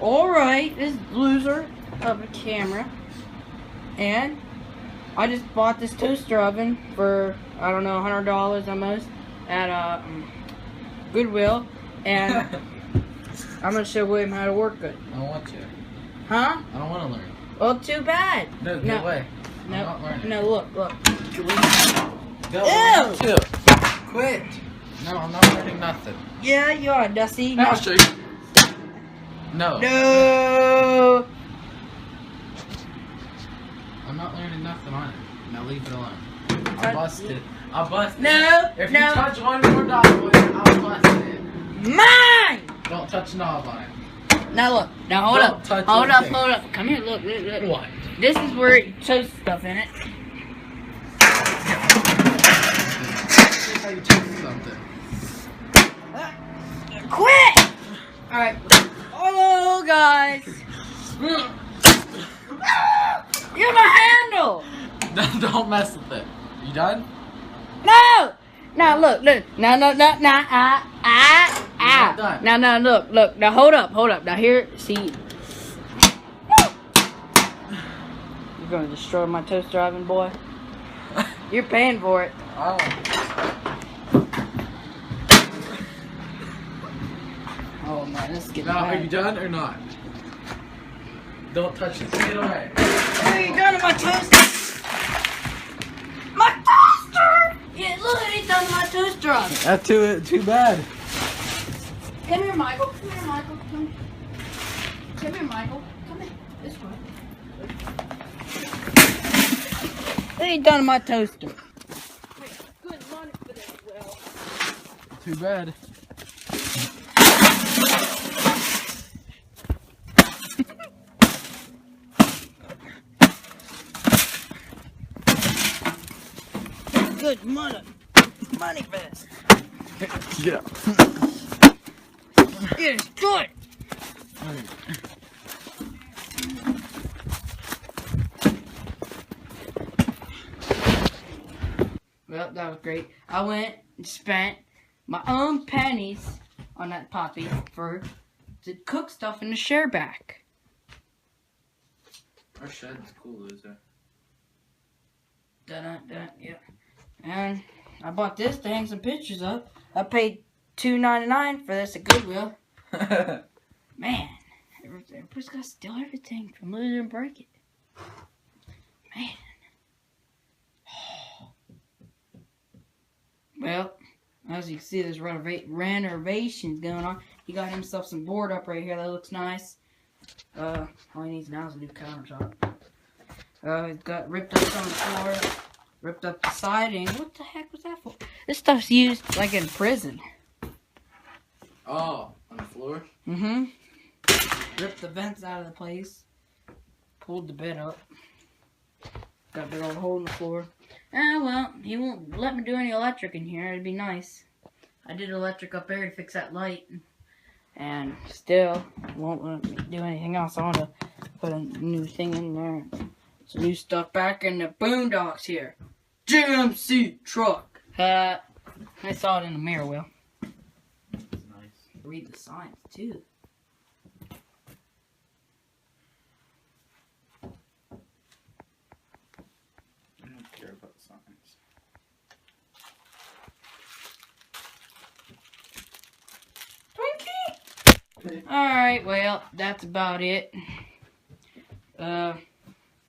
Alright, this loser of a camera. And I just bought this toaster oven for, I don't know, $100 almost at Goodwill. And I'm going to show William how to work it. I don't want to. Huh? I don't want to learn. Well, too bad. No, get away. No, I'm not learning. no, look. Go. Ew! Chill. Quit. No, I'm not learning nothing. Yeah, you are, Dusty. I'll show you. No. No! I'm not learning nothing on it. Now leave it alone. Uh, I'll bust it. I'll bust it. No, If no. you touch one more dogwood, I'll bust it. Mine! Don't touch a knob on it. Now look. Now hold Don't up. touch Hold up, anything. hold up. Come here, look. What? This is where it toast stuff in it. Here's how you toast something. Quit! Alright. Hello, guys. You're my handle! Don't mess with it. You done? No! Now look. No, not done. Now, look. Now hold up. Now here, see. You're gonna destroy my toaster oven, boy. You're paying for it. Oh. Oh man, this is getting Now, are bad. you done or not? Don't touch it. Get away. What are you done to my toaster? My toaster! Yeah, look what he's done to my toaster oven. That's too bad. Come here, Michael. Come here, Michael. Come here, Michael. Come here. This way. What are you done to my toaster? Good money for this, Will. Too bad. Good money. Money for this. Get out. It is good. Well, that was great. I went and spent my own pennies on that poppy to cook stuff in the share back. Our shed's cool, loser. Dun, yeah. And I bought this to hang some pictures up. I paid $2.99 for this at Goodwill. Man, everybody's got to steal everything from Loser and break it. Man. Well, as you can see, there's renovations going on. He got himself some board up right here that looks nice. All he needs now is a new countertop. He's got ripped up on the floor, ripped up the siding. What the heck was that for? This stuff's used like in prison. Oh, on the floor? Mm-hmm. Ripped the vents out of the place. Pulled the bed up. Got a big old hole in the floor. Ah, well, he won't let me do any electric in here. It'd be nice. I did electric up there to fix that light. And still won't let me do anything else. I want to put a new thing in there. Some new stuff back in the boondocks here. GMC truck. I saw it in the mirror, Will. That's nice. Read the signs, too. I don't care about signs. Alright, well, that's about it.